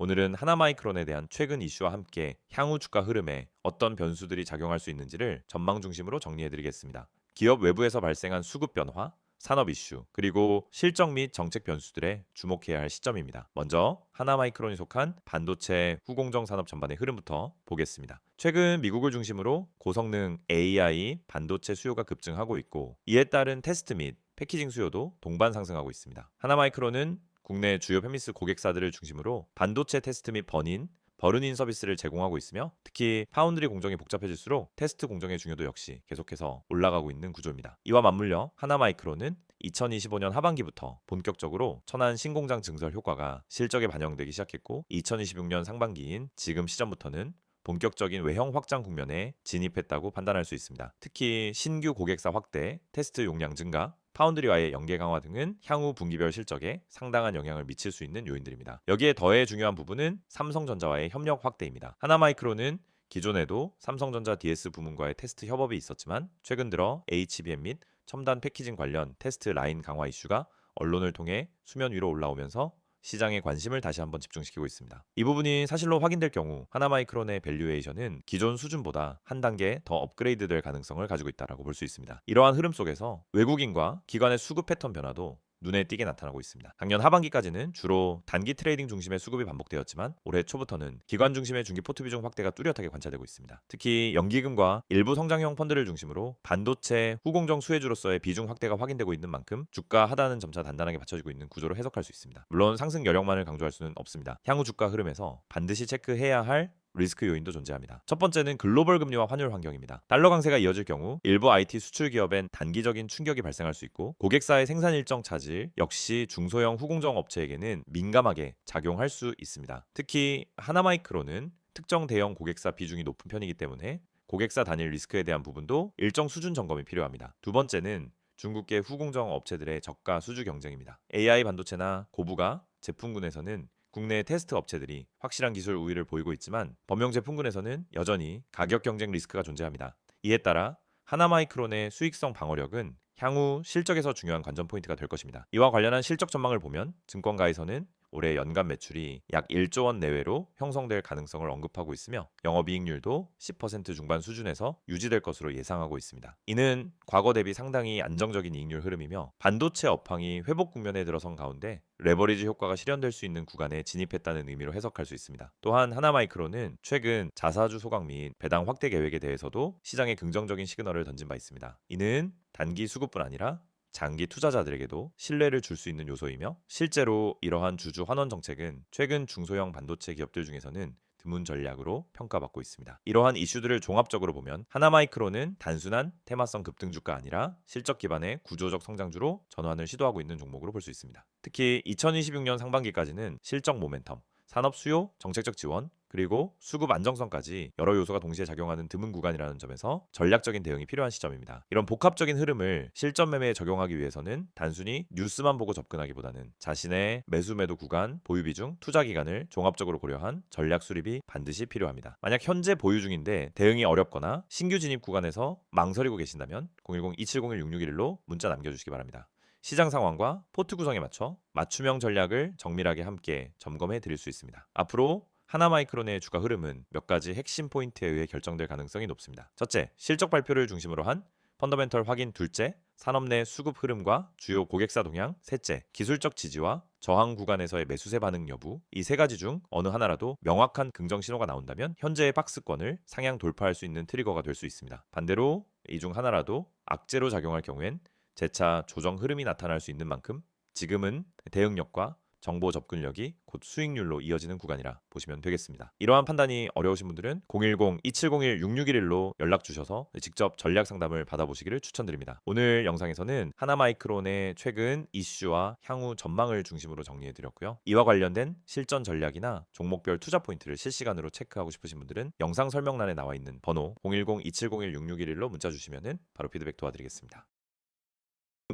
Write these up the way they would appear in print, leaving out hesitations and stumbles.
오늘은 하나마이크론에 대한 최근 이슈와 함께 향후 주가 흐름에 어떤 변수들이 작용할 수 있는지를 전망 중심으로 정리해드리겠습니다. 기업 외부에서 발생한 수급 변화, 산업 이슈, 그리고 실적 및 정책 변수들에 주목해야 할 시점입니다. 먼저 하나마이크론이 속한 반도체 후공정 산업 전반의 흐름부터 보겠습니다. 최근 미국을 중심으로 고성능 AI 반도체 수요가 급증하고 있고, 이에 따른 테스트 및 패키징 수요도 동반 상승하고 있습니다. 하나마이크론은 국내 주요 팹리스 고객사들을 중심으로 반도체 테스트 및 버른인 서비스를 제공하고 있으며, 특히 파운드리 공정이 복잡해질수록 테스트 공정의 중요도 역시 계속해서 올라가고 있는 구조입니다. 이와 맞물려 하나마이크론은 2025년 하반기부터 본격적으로 천안 신공장 증설 효과가 실적에 반영되기 시작했고, 2026년 상반기인 지금 시점부터는 본격적인 외형 확장 국면에 진입했다고 판단할 수 있습니다. 특히 신규 고객사 확대, 테스트 용량 증가, 파운드리와의 연계 강화 등은 향후 분기별 실적에 상당한 영향을 미칠 수 있는 요인들입니다. 여기에 더해 중요한 부분은 삼성전자와의 협력 확대입니다. 하나마이크론은 기존에도 삼성전자 DS 부문과의 테스트 협업이 있었지만, 최근 들어 HBM 및 첨단 패키징 관련 테스트 라인 강화 이슈가 언론을 통해 수면 위로 올라오면서 시장의 관심을 다시 한번 집중시키고 있습니다. 이 부분이 사실로 확인될 경우 하나마이크론의 밸류에이션은 기존 수준보다 한 단계 더 업그레이드될 가능성을 가지고 있다고 볼 수 있습니다. 이러한 흐름 속에서 외국인과 기관의 수급 패턴 변화도 눈에 띄게 나타나고 있습니다. 작년 하반기까지는 주로 단기 트레이딩 중심의 수급이 반복되었지만, 올해 초부터는 기관 중심의 중기 포트 비중 확대가 뚜렷하게 관찰되고 있습니다. 특히 연기금과 일부 성장형 펀드를 중심으로 반도체 후공정 수혜주로서의 비중 확대가 확인되고 있는 만큼 주가 하단은 점차 단단하게 받쳐지고 있는 구조로 해석할 수 있습니다. 물론 상승 여력만을 강조할 수는 없습니다. 향후 주가 흐름에서 반드시 체크해야 할 리스크 요인도 존재합니다. 첫 번째는 글로벌 금리와 환율 환경입니다. 달러 강세가 이어질 경우 일부 IT 수출 기업엔 단기적인 충격이 발생할 수 있고, 고객사의 생산 일정 차질 역시 중소형 후공정 업체에게는 민감하게 작용할 수 있습니다. 특히 하나마이크론은 특정 대형 고객사 비중이 높은 편이기 때문에 고객사 단일 리스크에 대한 부분도 일정 수준 점검이 필요합니다. 두 번째는 중국계 후공정 업체들의 저가 수주 경쟁입니다. AI 반도체나 고부가 제품군에서는 국내 테스트 업체들이 확실한 기술 우위를 보이고 있지만, 범용 제품군에서는 여전히 가격 경쟁 리스크가 존재합니다. 이에 따라 하나마이크론의 수익성 방어력은 향후 실적에서 중요한 관전 포인트가 될 것입니다. 이와 관련한 실적 전망을 보면 증권가에서는 올해 연간 매출이 약 1조 원 내외로 형성될 가능성을 언급하고 있으며, 영업이익률도 10% 중반 수준에서 유지될 것으로 예상하고 있습니다. 이는 과거 대비 상당히 안정적인 이익률 흐름이며, 반도체 업황이 회복 국면에 들어선 가운데 레버리지 효과가 실현될 수 있는 구간에 진입했다는 의미로 해석할 수 있습니다. 또한 하나마이크론은 최근 자사주 소각 및 배당 확대 계획에 대해서도 시장에 긍정적인 시그널을 던진 바 있습니다. 이는 단기 수급뿐 아니라 장기 투자자들에게도 신뢰를 줄 수 있는 요소이며, 실제로 이러한 주주 환원 정책은 최근 중소형 반도체 기업들 중에서는 드문 전략으로 평가받고 있습니다. 이러한 이슈들을 종합적으로 보면 하나마이크론은 단순한 테마성 급등주가 아니라 실적 기반의 구조적 성장주로 전환을 시도하고 있는 종목으로 볼 수 있습니다. 특히 2026년 상반기까지는 실적 모멘텀, 산업 수요, 정책적 지원, 그리고 수급 안정성까지 여러 요소가 동시에 작용하는 드문 구간이라는 점에서 전략적인 대응이 필요한 시점입니다. 이런 복합적인 흐름을 실전 매매에 적용하기 위해서는 단순히 뉴스만 보고 접근하기보다는 자신의 매수 매도 구간, 보유 비중, 투자 기간을 종합적으로 고려한 전략 수립이 반드시 필요합니다. 만약 현재 보유 중인데 대응이 어렵거나 신규 진입 구간에서 망설이고 계신다면 010-2701-6611로 문자 남겨주시기 바랍니다. 시장 상황과 포트 구성에 맞춰 맞춤형 전략을 정밀하게 함께 점검해 드릴 수 있습니다. 앞으로 하나마이크론의 주가 흐름은 몇 가지 핵심 포인트에 의해 결정될 가능성이 높습니다. 첫째, 실적 발표를 중심으로 한 펀더멘털 확인. 둘째, 산업 내 수급 흐름과 주요 고객사 동향. 셋째, 기술적 지지와 저항 구간에서의 매수세 반응 여부. 이 세 가지 중 어느 하나라도 명확한 긍정 신호가 나온다면 현재의 박스권을 상향 돌파할 수 있는 트리거가 될 수 있습니다. 반대로 이 중 하나라도 악재로 작용할 경우엔 재차 조정 흐름이 나타날 수 있는 만큼 지금은 대응력과 정보 접근력이 곧 수익률로 이어지는 구간이라 보시면 되겠습니다. 이러한 판단이 어려우신 분들은 010-2701-6611로 연락 주셔서 직접 전략 상담을 받아보시기를 추천드립니다. 오늘 영상에서는 하나마이크론의 최근 이슈와 향후 전망을 중심으로 정리해드렸고요. 이와 관련된 실전 전략이나 종목별 투자 포인트를 실시간으로 체크하고 싶으신 분들은 영상 설명란에 나와 있는 번호 010-2701-6611로 문자 주시면 바로 피드백 도와드리겠습니다.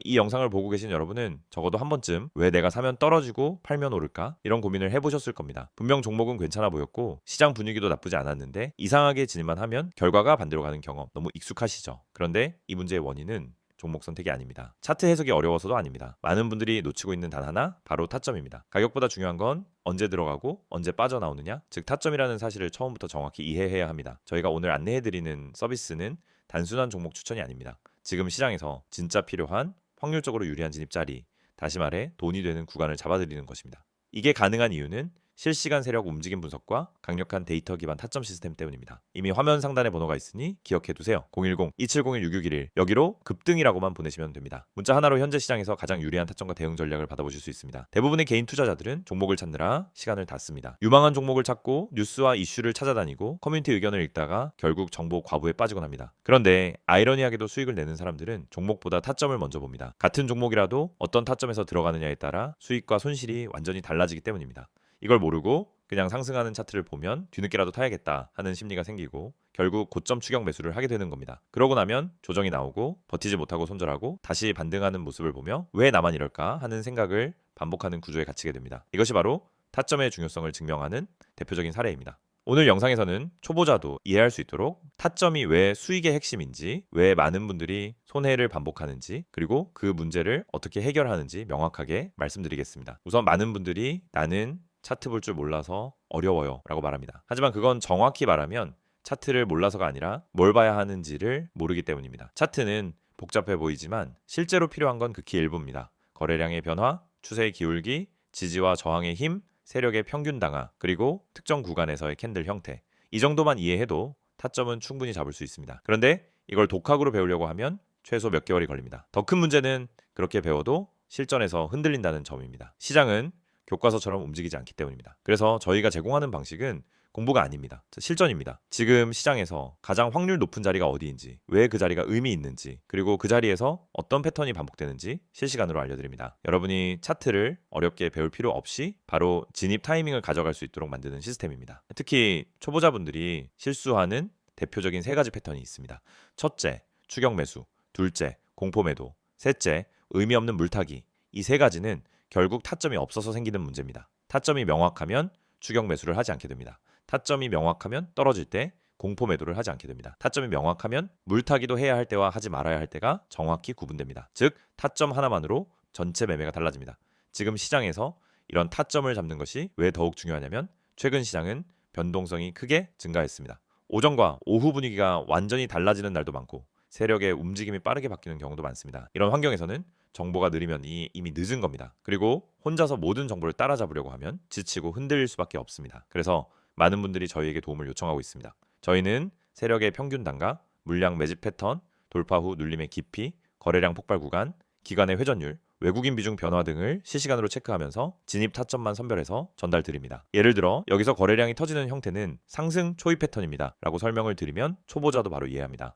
이 영상을 보고 계신 여러분은 적어도 한 번쯤 왜 내가 사면 떨어지고 팔면 오를까? 이런 고민을 해보셨을 겁니다. 분명 종목은 괜찮아 보였고 시장 분위기도 나쁘지 않았는데 이상하게 진입만 하면 결과가 반대로 가는 경험 너무 익숙하시죠? 그런데 이 문제의 원인은 종목 선택이 아닙니다. 차트 해석이 어려워서도 아닙니다. 많은 분들이 놓치고 있는 단 하나, 바로 타점입니다. 가격보다 중요한 건 언제 들어가고 언제 빠져나오느냐, 즉 타점이라는 사실을 처음부터 정확히 이해해야 합니다. 저희가 오늘 안내해드리는 서비스는 단순한 종목 추천이 아닙니다. 지금 시장에서 진짜 필요한 확률적으로 유리한 진입 자리, 다시 말해 돈이 되는 구간을 잡아드리는 것입니다. 이게 가능한 이유는 실시간 세력 움직임 분석과 강력한 데이터 기반 타점 시스템 때문입니다. 이미 화면 상단에 번호가 있으니 기억해두세요. 010-2701-6611 여기로 급등이라고만 보내시면 됩니다. 문자 하나로 현재 시장에서 가장 유리한 타점과 대응 전략을 받아보실 수 있습니다. 대부분의 개인 투자자들은 종목을 찾느라 시간을 다 씁니다. 유망한 종목을 찾고 뉴스와 이슈를 찾아다니고 커뮤니티 의견을 읽다가 결국 정보 과부에 빠지곤 합니다. 그런데 아이러니하게도 수익을 내는 사람들은 종목보다 타점을 먼저 봅니다. 같은 종목이라도 어떤 타점에서 들어가느냐에 따라 수익과 손실이 완전히 달라지기 때문입니다. 이걸 모르고 그냥 상승하는 차트를 보면 뒤늦게라도 타야겠다 하는 심리가 생기고 결국 고점 추격 매수를 하게 되는 겁니다. 그러고 나면 조정이 나오고 버티지 못하고 손절하고 다시 반등하는 모습을 보며 왜 나만 이럴까 하는 생각을 반복하는 구조에 갇히게 됩니다. 이것이 바로 타점의 중요성을 증명하는 대표적인 사례입니다. 오늘 영상에서는 초보자도 이해할 수 있도록 타점이 왜 수익의 핵심인지, 왜 많은 분들이 손해를 반복하는지, 그리고 그 문제를 어떻게 해결하는지 명확하게 말씀드리겠습니다. 우선 많은 분들이 나는 차트 볼 줄 몰라서 어려워요 라고 말합니다. 하지만 그건 정확히 말하면 차트를 몰라서가 아니라 뭘 봐야 하는지를 모르기 때문입니다. 차트는 복잡해 보이지만 실제로 필요한 건 극히 일부입니다. 거래량의 변화, 추세의 기울기, 지지와 저항의 힘, 세력의 평균 당하, 그리고 특정 구간에서의 캔들 형태. 이 정도만 이해해도 타점은 충분히 잡을 수 있습니다. 그런데 이걸 독학으로 배우려고 하면 최소 몇 개월이 걸립니다. 더 큰 문제는 그렇게 배워도 실전에서 흔들린다는 점입니다. 시장은 교과서처럼 움직이지 않기 때문입니다. 그래서 저희가 제공하는 방식은 공부가 아닙니다. 실전입니다. 지금 시장에서 가장 확률 높은 자리가 어디인지, 왜 그 자리가 의미 있는지, 그리고 그 자리에서 어떤 패턴이 반복되는지 실시간으로 알려드립니다. 여러분이 차트를 어렵게 배울 필요 없이 바로 진입 타이밍을 가져갈 수 있도록 만드는 시스템입니다. 특히 초보자분들이 실수하는 대표적인 세 가지 패턴이 있습니다. 첫째, 추격 매수. 둘째, 공포 매도. 셋째, 의미 없는 물타기. 이 세 가지는 결국 타점이 없어서 생기는 문제입니다. 타점이 명확하면 추격 매수를 하지 않게 됩니다. 타점이 명확하면 떨어질 때 공포 매도를 하지 않게 됩니다. 타점이 명확하면 물타기도 해야 할 때와 하지 말아야 할 때가 정확히 구분됩니다. 즉 타점 하나만으로 전체 매매가 달라집니다. 지금 시장에서 이런 타점을 잡는 것이 왜 더욱 중요하냐면 최근 시장은 변동성이 크게 증가했습니다. 오전과 오후 분위기가 완전히 달라지는 날도 많고 세력의 움직임이 빠르게 바뀌는 경우도 많습니다. 이런 환경에서는 정보가 느리면 이미 늦은 겁니다. 그리고 혼자서 모든 정보를 따라잡으려고 하면 지치고 흔들릴 수밖에 없습니다. 그래서 많은 분들이 저희에게 도움을 요청하고 있습니다. 저희는 세력의 평균 단가, 물량 매집 패턴, 돌파 후 눌림의 깊이, 거래량 폭발 구간, 기간의 회전율, 외국인 비중 변화 등을 실시간으로 체크하면서 진입 타점만 선별해서 전달 드립니다. 예를 들어 여기서 거래량이 터지는 형태는 상승 초입 패턴입니다 라고 설명을 드리면 초보자도 바로 이해합니다.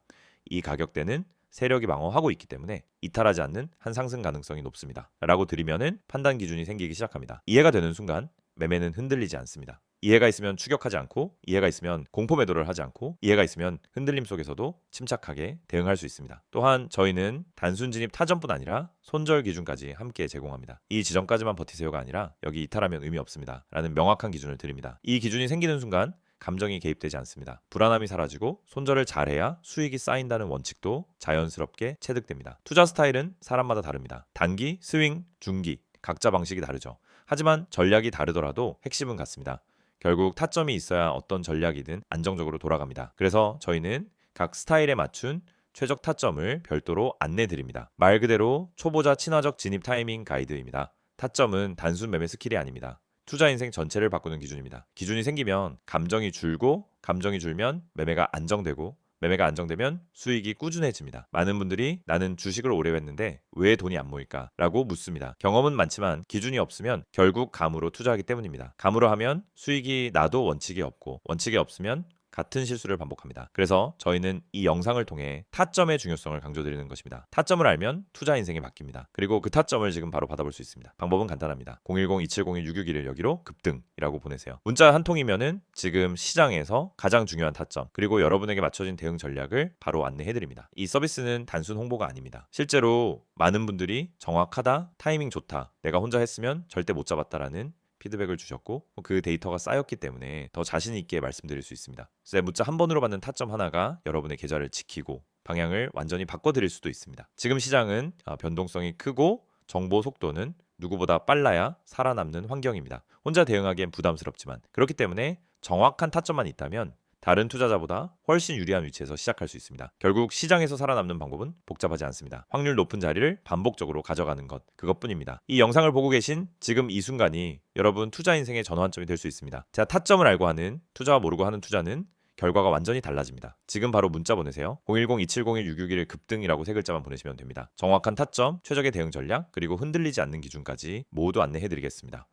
이 가격대는 세력이 방어하고 있기 때문에 이탈하지 않는 한 상승 가능성이 높습니다 라고 드리면은 판단 기준이 생기기 시작합니다. 이해가 되는 순간 매매는 흔들리지 않습니다. 이해가 있으면 추격하지 않고, 이해가 있으면 공포 매도를 하지 않고, 이해가 있으면 흔들림 속에서도 침착하게 대응할 수 있습니다. 또한 저희는 단순 진입 타점뿐 아니라 손절 기준까지 함께 제공합니다. 이 지점까지만 버티세요가 아니라 여기 이탈하면 의미 없습니다 라는 명확한 기준을 드립니다. 이 기준이 생기는 순간 감정이 개입되지 않습니다. 불안함이 사라지고 손절을 잘해야 수익이 쌓인다는 원칙도 자연스럽게 체득됩니다. 투자 스타일은 사람마다 다릅니다. 단기, 스윙, 중기 각자 방식이 다르죠. 하지만 전략이 다르더라도 핵심은 같습니다. 결국 타점이 있어야 어떤 전략이든 안정적으로 돌아갑니다. 그래서 저희는 각 스타일에 맞춘 최적 타점을 별도로 안내드립니다. 말 그대로 초보자 친화적 진입 타이밍 가이드입니다. 타점은 단순 매매 스킬이 아닙니다. 투자 인생 전체를 바꾸는 기준입니다. 기준이 생기면 감정이 줄고, 감정이 줄면 매매가 안정되고, 매매가 안정되면 수익이 꾸준해집니다. 많은 분들이 나는 주식을 오래 했는데 왜 돈이 안 모일까? 라고 묻습니다. 경험은 많지만 기준이 없으면 결국 감으로 투자하기 때문입니다. 감으로 하면 수익이 나도 원칙이 없고, 원칙이 없으면 같은 실수를 반복합니다. 그래서 저희는 이 영상을 통해 타점의 중요성을 강조드리는 것입니다. 타점을 알면 투자 인생이 바뀝니다. 그리고 그 타점을 지금 바로 받아볼 수 있습니다. 방법은 간단합니다. 010-2701-6611 여기로 급등이라고 보내세요. 문자 한 통이면은 지금 시장에서 가장 중요한 타점, 그리고 여러분에게 맞춰진 대응 전략을 바로 안내해드립니다. 이 서비스는 단순 홍보가 아닙니다. 실제로 많은 분들이 정확하다, 타이밍 좋다, 내가 혼자 했으면 절대 못 잡았다라는 피드백을 주셨고 그 데이터가 쌓였기 때문에 더 자신 있게 말씀드릴 수 있습니다. 제 문자 한 번으로 받는 타점 하나가 여러분의 계좌를 지키고 방향을 완전히 바꿔드릴 수도 있습니다. 지금 시장은 변동성이 크고 정보 속도는 누구보다 빨라야 살아남는 환경입니다. 혼자 대응하기엔 부담스럽지만 그렇기 때문에 정확한 타점만 있다면 다른 투자자보다 훨씬 유리한 위치에서 시작할 수 있습니다. 결국 시장에서 살아남는 방법은 복잡하지 않습니다. 확률 높은 자리를 반복적으로 가져가는 것, 그것뿐입니다. 이 영상을 보고 계신 지금 이 순간이 여러분 투자 인생의 전환점이 될 수 있습니다. 제가 타점을 알고 하는 투자와 모르고 하는 투자는 결과가 완전히 달라집니다. 지금 바로 문자 보내세요. 010-2701-661 급등이라고 세 글자만 보내시면 됩니다. 정확한 타점, 최적의 대응 전략, 그리고 흔들리지 않는 기준까지 모두 안내해드리겠습니다.